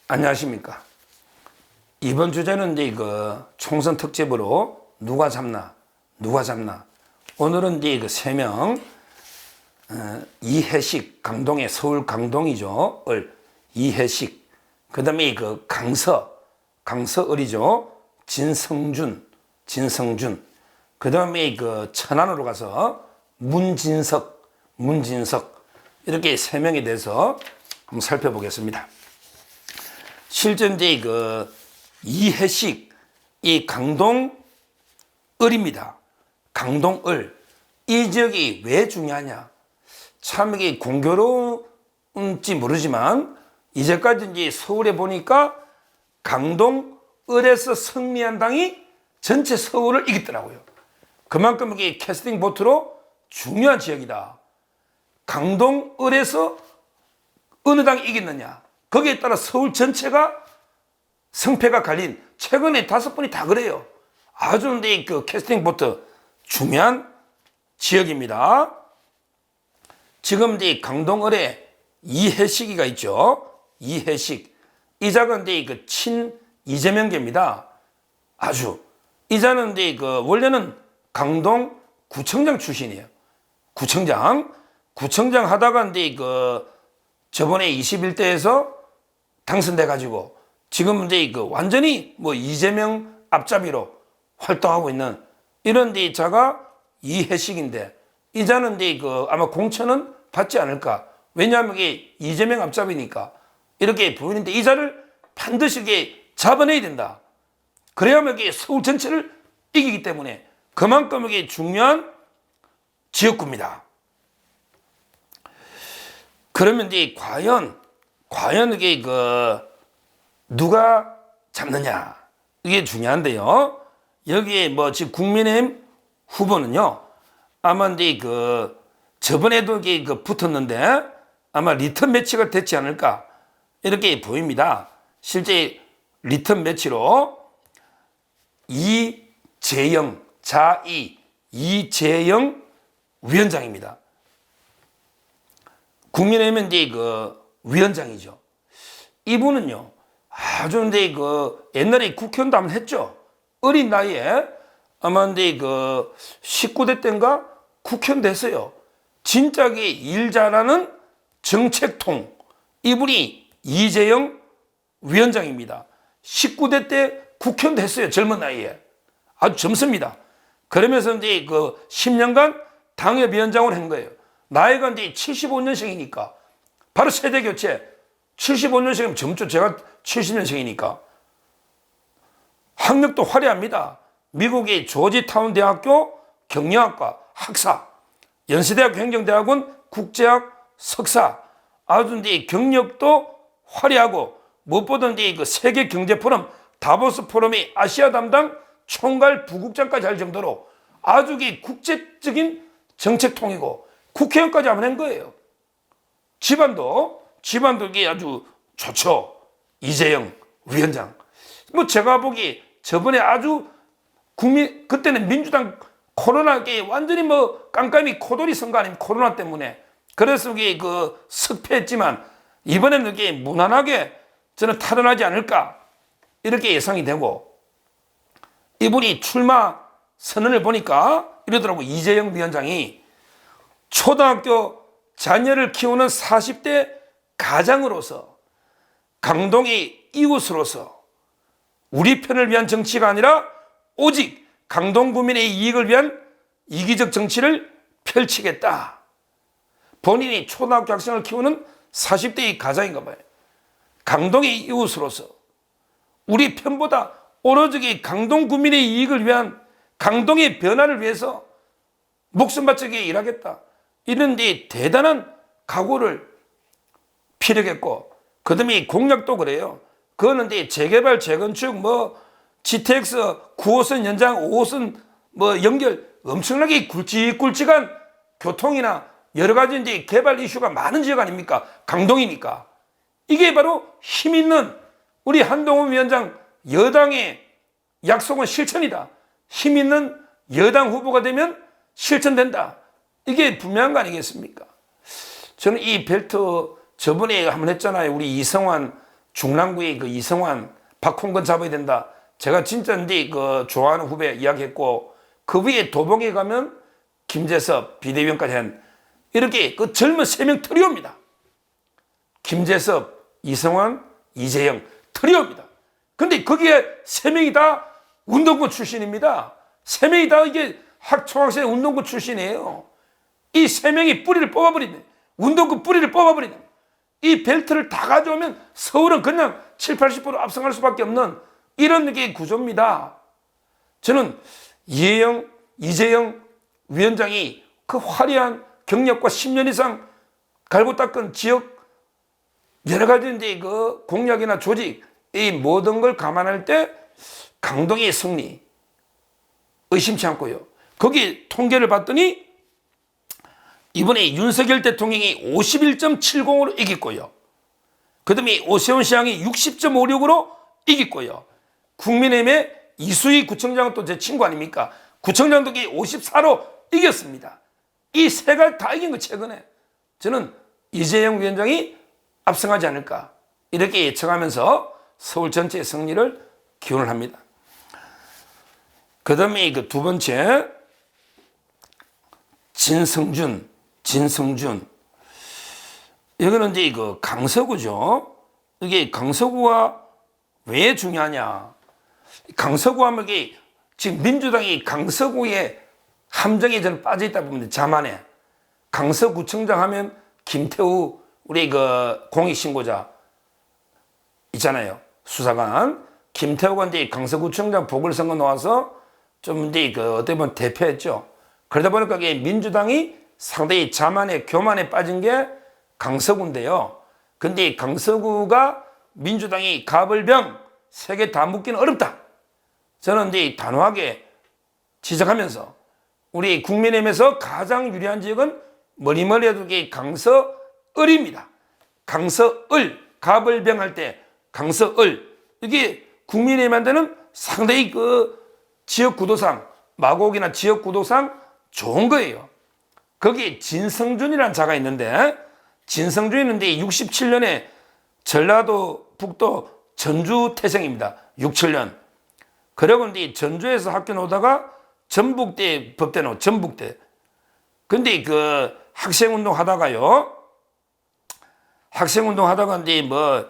안녕하십니까. 이번 주제는 이제 총선 특집으로 누가 잡나 오늘은 이제 세 명, 이해식, 강동의 서울 강동이죠. 이해식. 그 다음에 강서을이죠. 진성준. 그 다음에 천안으로 가서 문진석. 이렇게 세 명에 대해서 한번 살펴보겠습니다. 실제 이제 이해식, 이 강동을입니다. 강동을. 이 지역이 왜 중요하냐? 참 이게 공교로운지 모르지만 이제까지 이제 서울에 보니까 강동을에서 승리한 당이 전체 서울을 이겼더라고요. 그만큼 이게 캐스팅 보트로 중요한 지역이다. 강동을에서 어느 당이 이겼느냐? 거기에 따라 서울 전체가 승패가 갈린, 최근에 5분이 다 그래요. 아주 근데 캐스팅 보트 중요한 지역입니다. 지금 이제 강동을에 이해식이가 있죠. 이해식. 이자가 이제 친 이재명계입니다. 아주. 이자는 이제 원래는 강동 구청장 출신이에요. 구청장 하다가 이제 저번에 21대에서 당선돼가지고 지금 이제 완전히 이재명 앞잡이로 활동하고 있는 이런 데 자가 이해식인데, 이자는 이제 아마 공천은 받지 않을까. 왜냐하면 이게 이재명 앞잡이니까 이렇게 보이는데, 이자를 반드시 이게 잡아내야 된다. 그래야만 이게 서울 전체를 이기기 때문에 그만큼 이게 중요한 지역구입니다. 그러면 이제 과연 이게 누가 잡느냐, 이게 중요한데요. 여기에 지금 국민의힘 후보는요, 아마 이제 저번에도 이게 붙었는데 아마 리턴 매치가 됐지 않을까 이렇게 보입니다. 실제 리턴 매치로 이재영 위원장입니다. 국민의힘은 이제 위원장이죠. 이분은요, 아주 근데 옛날에 국회의원도 한번 했죠. 어린 나이에 아마 근데 19대 때인가 국회의원 됐어요. 진짜게 일 잘하는 정책통. 이분이 이재영 위원장입니다. 19대 때 국회의원 됐어요. 젊은 나이에. 아주 젊습니다. 그러면서 이제 10년간 당협위원장을 한 거예요. 나이가 이제 75년생이니까 바로 세대 교체. 75년생이면 젊죠. 제가 70년생이니까. 학력도 화려합니다. 미국의 조지타운 대학교 경영학과 학사, 연세대학교 행정대학원 국제학 석사. 아주 이제 경력도 화려하고, 무엇보다 이제 세계 경제 포럼 다보스 포럼의 아시아 담당 총괄 부국장까지 할 정도로 아주 국제적인 정책통이고 국회의원까지 한번 한 거예요. 집안도 이게 아주 좋죠. 이재영 위원장. 제가 보기 저번에 아주 그때는 민주당 코로나에 완전히 깜깜이 코돌이 선거 아닙니까? 코로나 때문에. 그래서 이게 석패했지만 이번에는 이게 무난하게 저는 탈환하지 않을까 이렇게 예상이 되고, 이분이 출마 선언을 보니까 이러더라고. 이재영 위원장이 초등학교 자녀를 키우는 40대 가장으로서, 강동의 이웃으로서 우리 편을 위한 정치가 아니라 오직 강동 구민의 이익을 위한 이기적 정치를 펼치겠다. 본인이 초등학교 학생을 키우는 40대의 가장인가 봐요. 강동의 이웃으로서 우리 편보다 오로지 강동 구민의 이익을 위한, 강동의 변화를 위해서 목숨 바치게 일하겠다. 이런 데 대단한 각오를 피력했고, 그 다음에 공약도 그래요. 그거는 재개발, 재건축, GTX 9호선 연장, 5호선 연결, 엄청나게 굵직굵직한 교통이나 여러 가지 이제 개발 이슈가 많은 지역 아닙니까? 강동이니까. 이게 바로 힘 있는 우리 한동훈 위원장 여당의 약속은 실천이다. 힘 있는 여당 후보가 되면 실천된다. 이게 분명한 거 아니겠습니까? 저는 이 벨트 저번에 한번 했잖아요. 우리 이성환 중랑구의 그 이성환, 박홍근 잡아야 된다. 제가 진짜 그 좋아하는 후배 이야기했고, 그 위에 도봉에 가면 김재섭 비대위원까지 한 이렇게 그 젊은 3명 트리오입니다. 김재섭, 이성환, 이재영 트리오입니다. 근데 거기에 3명이 다 운동부 출신입니다. 3명이 다 이게 초학생 운동부 출신이에요. 이 3명이 뿌리를 뽑아버리네. 운동부 뿌리를 뽑아버리네. 이 벨트를 다 가져오면 서울은 그냥 7, 80% 앞서갈 수밖에 없는 이런 게 구조입니다. 저는 이재영 위원장이 그 화려한 경력과 10년 이상 갈고 닦은 지역 여러 가지 이제 그 공약이나 조직 이 모든 걸 감안할 때 강동의 승리 의심치 않고요. 거기 통계를 봤더니 이번에 윤석열 대통령이 51.70으로 이겼고요. 그 다음에 오세훈 시장이 60.56으로 이겼고요. 국민의힘의 이수희 구청장은 또 제 친구 아닙니까? 구청장도 54로 이겼습니다. 이 세 가지 다 이긴 거 최근에. 저는 이재영 위원장이 압승하지 않을까 이렇게 예측하면서 서울 전체의 승리를 기원을 합니다. 그 다음에 그 두 번째 진성준 여기는 이제 그 강서구죠. 이게 강서구가 왜 중요하냐? 강서구 하면 이게 지금 민주당이 강서구에 함정에 저는 빠져 있다 보면 자만해. 강서구청장 하면 김태우 우리 그 공익신고자 있잖아요. 수사관 김태우가 이제 강서구청장 보궐선거 나와서 좀 이제 그 어떻게 보면 대표했죠. 그러다 보니까 이게 민주당이 상당히 자만에 교만에 빠진 게 강서구인데요. 근데 강서구가 민주당이 갑을병 3개 다 묶기는 어렵다. 저는 이제 단호하게 지적하면서 우리 국민의힘에서 가장 유리한 지역은 머리머리 해도 강서을입니다. 강서을 갑을병 할 때 강서을 이게 국민의힘한테는 상당히 그 지역 구도상 마곡이나 지역 구도상 좋은 거예요. 거기 진성준이라는 자가 있는데 진성준이는 67년에 전라도 북도 전주 태생입니다. 67년. 그리고 이제 전주에서 학교 나오다가 전북대 법대 나오 전북대. 근데 그 학생운동 하다가요. 학생운동 하다가 이제 뭐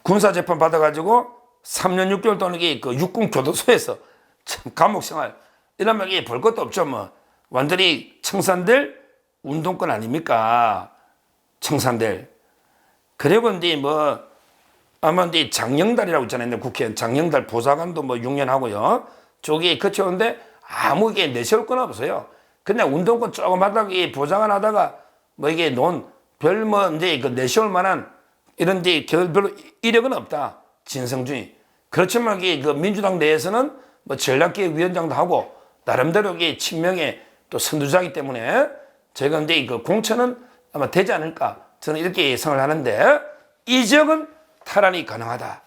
군사재판 받아가지고 3년 6개월 동안 그 육군교도소에서 참 감옥생활 이러면 이게 볼 것도 없죠. 뭐 완전히 청산될 운동권 아닙니까? 청산될. 그리고 이제 뭐 아마 이제 장영달이라고 있잖아요. 국회의원 장영달 보좌관도 뭐 6년 하고요. 저기 거쳐오는데 아무 이게 내세울 건 없어요. 그냥 운동권 조금 하다가 보좌관 하다가 뭐 이게 별 뭐 이제 그 내세울 만한 이런 데 별로 이력은 없다. 진성준이. 그렇지만 이게 그 민주당 내에서는 뭐 전략기획 위원장도 하고 나름대로 이게 친명의 또 선두자이기 때문에 제가 이제 그 공천은 아마 되지 않을까 저는 이렇게 예상을 하는데 이 지역은 탈환이 가능하다.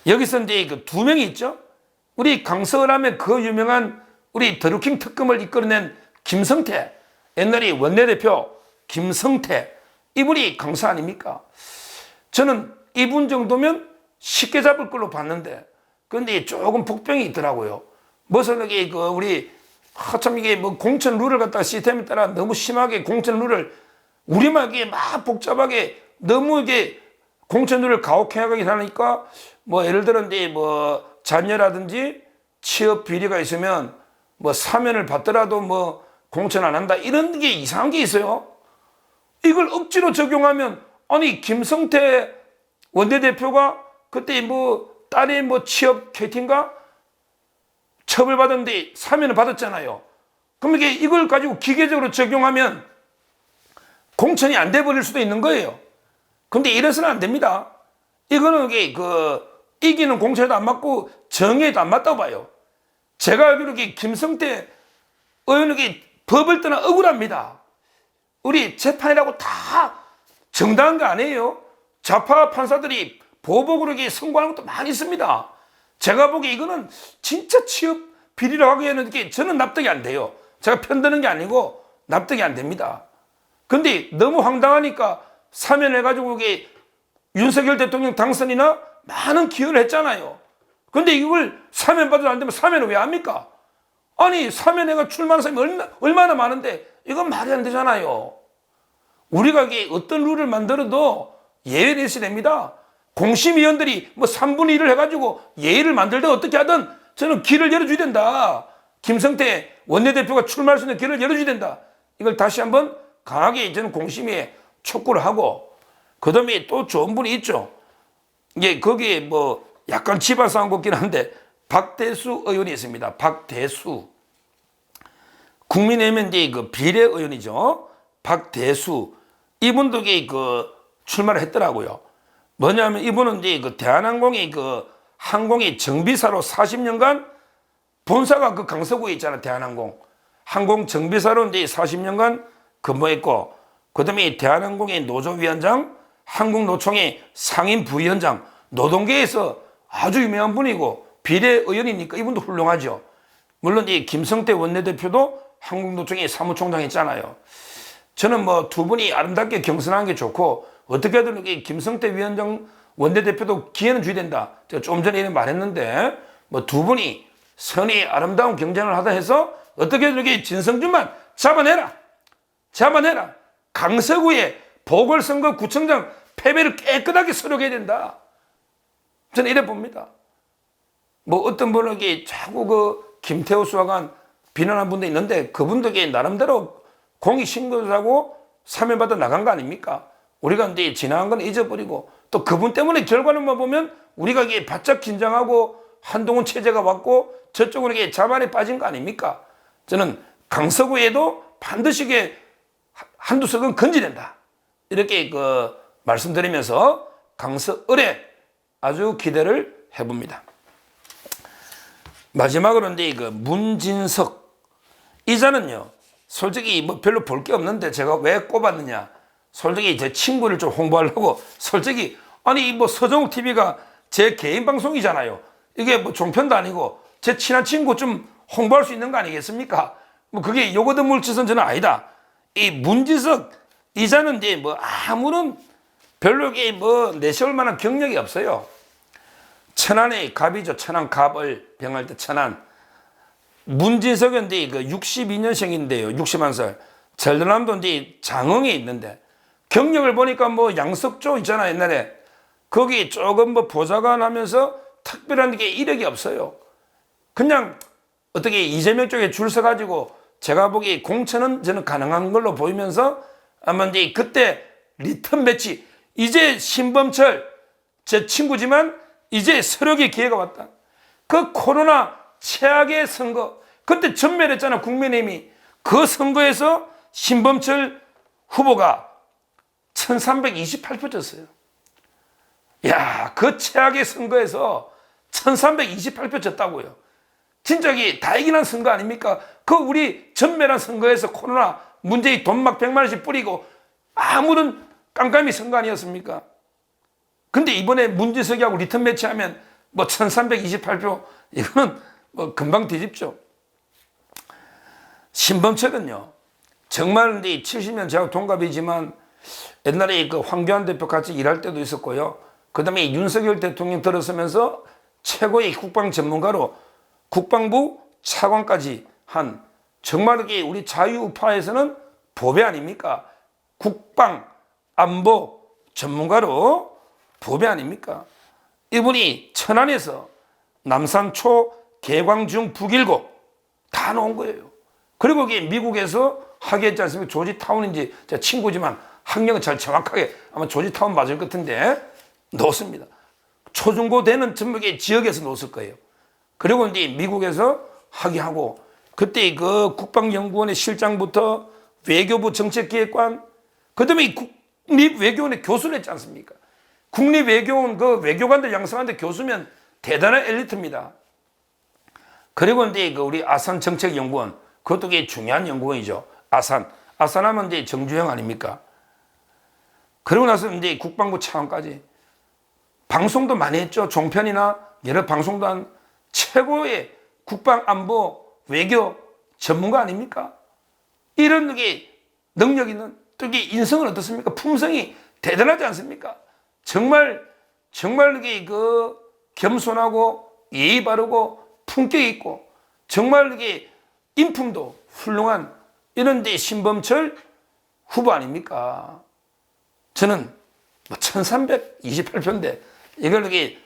여기서 이제 그 2명이 있죠. 우리 강서을 하면 그 유명한 우리 드루킹 특검을 이끌어낸 김성태 옛날에 원내대표 김성태 이분이 강서 아닙니까? 저는 이분 정도면 쉽게 잡을 걸로 봤는데 그런데 조금 복병이 있더라고요. 무슨 이게 그 우리 참 이게 뭐 공천 룰을 갖다가 시스템에 따라 너무 심하게 공천 룰을 우리만 이게 막 복잡하게 너무 이게 공천 룰을 가혹행하게 하니까 뭐 예를 들어 이제 뭐 자녀라든지 취업 비리가 있으면 뭐 사면을 받더라도 뭐 공천 안 한다 이런 게 이상한 게 있어요. 이걸 억지로 적용하면 아니 김성태 원내대표가 그때 뭐 딸이 뭐 취업 캐팅가 처벌받았는데 사면을 받았잖아요. 그럼 이걸 가지고 기계적으로 적용하면 공천이 안 돼 버릴 수도 있는 거예요. 근데 이래서는 안 됩니다. 이거는 이게 그 이기는 공천에도 안 맞고 정의에도 안 맞다고 봐요. 제가 알기로 김성태 의원에게 법을 떠나 억울합니다. 우리 재판이라고 다 정당한 거 아니에요. 좌파 판사들이 보복으로 선고하는 것도 많이 있습니다. 제가 보기에 이거는 진짜 취업 비리라고 하기에는 저는 납득이 안 돼요. 제가 편드는 게 아니고 납득이 안 됩니다. 근데 너무 황당하니까 사면해가지고 이게 윤석열 대통령 당선이나 많은 기여를 했잖아요. 그런데 이걸 사면받아도 안 되면 사면을 왜 합니까? 아니, 사면회가 출마하는 사람이 얼마나 많은데 이건 말이 안 되잖아요. 우리가 이게 어떤 룰을 만들어도 예외를 있어야 됩니다. 공심위원들이 뭐 3분의 1을 해가지고 예의를 만들든 어떻게 하든 저는 길을 열어줘야 된다. 김성태 원내대표가 출마할 수 있는 길을 열어줘야 된다. 이걸 다시 한번 강하게 저는 공심위에 촉구를 하고, 그 다음에 또 좋은 분이 있죠. 이게 거기에 뭐 약간 집안 싸움 같긴 한데 박대수 의원이 있습니다. 박대수. 국민의힘 그 비례의원이죠. 박대수. 이분도 그 출마를 했더라고요. 뭐냐면 이분은 이제 그 대한항공이 그 항공이 정비사로 40년간 본사가 그 강서구에 있잖아. 대한항공. 항공 정비사로 이제 40년간 근무했고, 그 다음에 대한항공의 노조위원장, 한국노총의 상임 부위원장, 노동계에서 아주 유명한 분이고 비례의원이니까 이분도 훌륭하죠. 물론 이 김성태 원내대표도 한국노총의 사무총장 했잖아요. 저는 뭐 두 분이 아름답게 경선하는 게 좋고, 어떻게든 김성태 위원장 원내대표도 기회는 줘야 된다. 제가 좀 전에 이런 말했는데, 뭐 두 분이 선의 아름다운 경쟁을 하다 해서 어떻게든 진성준만 잡아내라. 강서구의 보궐선거 구청장 패배를 깨끗하게 서력해야 된다. 저는 이래 봅니다. 뭐 어떤 분은 자꾸 그 김태호 수사관 비난한 분도 있는데, 그분도 나름대로 공익신고자고 사면받아 나간 거 아닙니까? 우리가 이제 지나간 건 잊어버리고, 또 그분 때문에 결과는만 보면 우리가 바짝 긴장하고 한동훈 체제가 왔고 저쪽으로 자만에 빠진 거 아닙니까? 저는 강서구에도 반드시 한두 석은 건지된다. 이렇게 말씀드리면서 강서을에 아주 기대를 해봅니다. 마지막으로 이제 문진석 이자는요, 솔직히 뭐 별로 볼 게 없는데 제가 왜 꼽았느냐? 솔직히 제 친구를 좀 홍보하려고. 솔직히 아니 뭐 서정욱 TV가 제 개인 방송이잖아요. 이게 뭐 종편도 아니고 제 친한 친구 좀 홍보할 수 있는 거 아니겠습니까? 뭐 그게 요거드 물치선 저는 아니다. 이 문진석 이자는 이제 뭐 아무런 별로 뭐 내세울 만한 경력이 없어요. 천안의 갑이죠. 천안 갑을 병할 때 천안. 문진석은 이제 62년생인데요. 61살. 전라남도 이제 장흥에 있는데, 경력을 보니까 뭐 양석조 있잖아, 옛날에. 거기 조금 뭐 보좌관 하면서 특별한 게 이력이 없어요. 그냥 어떻게 이재명 쪽에 줄 서가지고 제가 보기에 공천은 저는 가능한 걸로 보이면서, 아마 이제 그때 리턴 매치, 이제 신범철 제 친구지만 이제 서력의 기회가 왔다. 그 코로나 최악의 선거, 그때 전멸했잖아, 국민의힘이. 그 선거에서 신범철 후보가 1328표 졌어요. 야, 그 최악의 선거에서 1328표 졌다고요. 진짜 이게 다 이기는 선거 아닙니까? 그 우리 전멸한 선거에서 코로나 문재인 돈 막 100만 원씩 뿌리고 아무런 깜깜이 선거 아니었습니까? 근데 이번에 문진석이하고 리턴 매치하면 뭐 1328표, 이거는 뭐 금방 뒤집죠. 신범철은요, 정말 70년 제가 동갑이지만 옛날에 그 황교안 대표 같이 일할 때도 있었고요. 그 다음에 윤석열 대통령 들어서면서 최고의 국방 전문가로 국방부 차관까지 한, 정말 우리 자유우파에서는 보배 아닙니까? 국방 안보 전문가로 보배 아닙니까? 이분이 천안에서 남산초 개광중 북일고 다 놓은 거예요. 그리고 미국에서 하게 했지 않습니까? 조지타운인지 제 친구지만 학력은 잘 정확하게 아마 조지타운 맞을 것 같은데 놓습니다. 초중고 되는 전부 지역에서 놓을 거예요. 그리고 이제 미국에서 학위하고, 그때 그 국방연구원의 실장부터 외교부 정책기획관, 그 다음에 국립외교원의 교수를 했지 않습니까? 국립외교원 그 외교관들 양성하는데 교수면 대단한 엘리트입니다. 그리고 이제 그 우리 아산 정책연구원, 그것도 꽤 중요한 연구원이죠. 아산 하면 이제 정주영 아닙니까? 그리고 나서 이제 국방부 차관까지. 방송도 많이 했죠. 종편이나 여러 방송도 한 최고의 국방 안보 외교 전문가 아닙니까? 이런 게 능력 있는, 또 이게 인성은 어떻습니까? 품성이 대단하지 않습니까? 정말 이게 겸손하고 예의 바르고 품격 있고 정말 이게 인품도 훌륭한 이런 데 신범철 후보 아닙니까? 저는 1328표인데 이걸 이렇게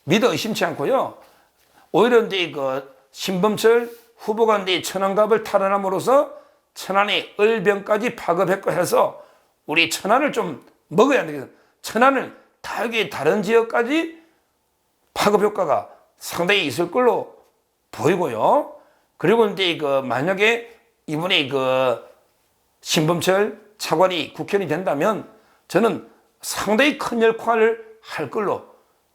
믿어 의심치 않고요. 오히려 이제 신범철 후보가 이제 천안갑을 탈환함으로써 천안의 을병까지 파급했고 해서 우리 천안을 좀 먹어야 되겠어요. 천안을 다른 지역까지 파급 효과가 상당히 있을 걸로 보이고요. 그리고 이제 만약에 이번에 신범철 차관이 국회의원이 된다면 저는 상당히 큰 역할을 할 걸로,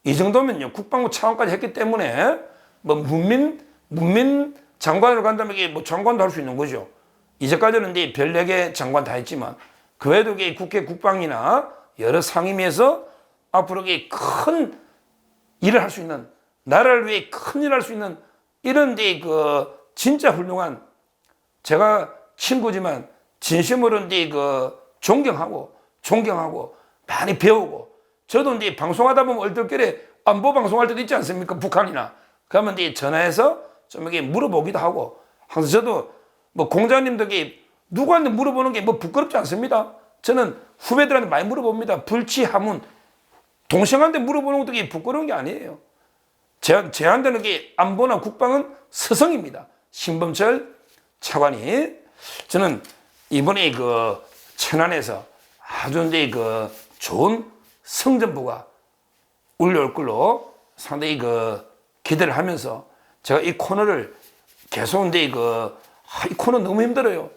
이 정도면요 국방부 차관까지 했기 때문에 뭐 문민 장관으로 간다면 이게 뭐 장관도 할 수 있는 거죠. 이제까지는 이제 별 4개 장관 다 했지만 그 외에도 이게 국회 국방이나 여러 상임위에서 앞으로 큰 일을 할 수 있는, 나라를 위해 큰 일을 할 수 있는 이런 데 진짜 훌륭한, 제가 친구지만 진심으로 이제 존경하고 많이 배우고, 저도 이제 방송하다 보면 얼떨결에 안보 방송할 때도 있지 않습니까? 북한이나. 그러면 이제 전화해서 좀 이렇게 물어보기도 하고, 항상 저도 뭐 공장님들께 누구한테 물어보는 게 뭐 부끄럽지 않습니다. 저는 후배들한테 많이 물어봅니다. 불치하문. 동생한테 물어보는 것도 부끄러운 게 아니에요. 제한테는 안보나 국방은 서성입니다. 신범철 차관이. 저는 이번에 천안에서 아주 이제 좋은 성전부가 울려올 걸로 상당히 기대를 하면서 제가 이 코너를 계속 이제 이 코너 너무 힘들어요.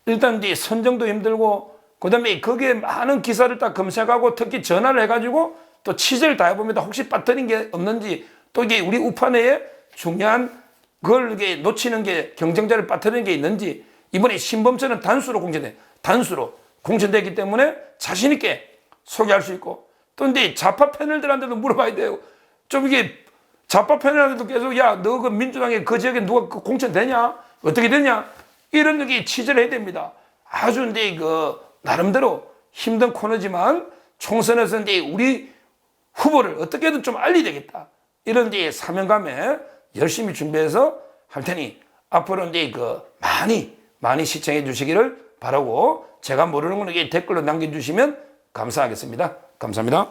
일단 이제 선정도 힘들고, 그 다음에 거기에 많은 기사를 딱 검색하고 특히 전화를 해가지고 또 취재를 다 해봅니다. 혹시 빠뜨린 게 없는지, 또 이게 우리 우판에 중요한 그걸 이게 놓치는 게, 경쟁자를 빠뜨리는 게 있는지. 이번에 신범철은 단수로 공천되기 때문에 자신있게 소개할 수 있고, 또 근데 좌파 패널들한테도 물어봐야 돼요. 좀 이게 좌파 패널한테도 계속, 야, 너 그 민주당에 그 지역에 누가 공천되냐? 어떻게 되냐? 이런 게 취재를 해야 됩니다. 아주 근데 나름대로 힘든 코너지만 총선에서 이제 우리 후보를 어떻게든 좀 알려야 되겠다. 이런 데 사명감에 열심히 준비해서 할 테니 앞으로 이제 많이 시청해 주시기를 바라고, 제가 모르는 건 댓글로 남겨주시면 감사하겠습니다. 감사합니다.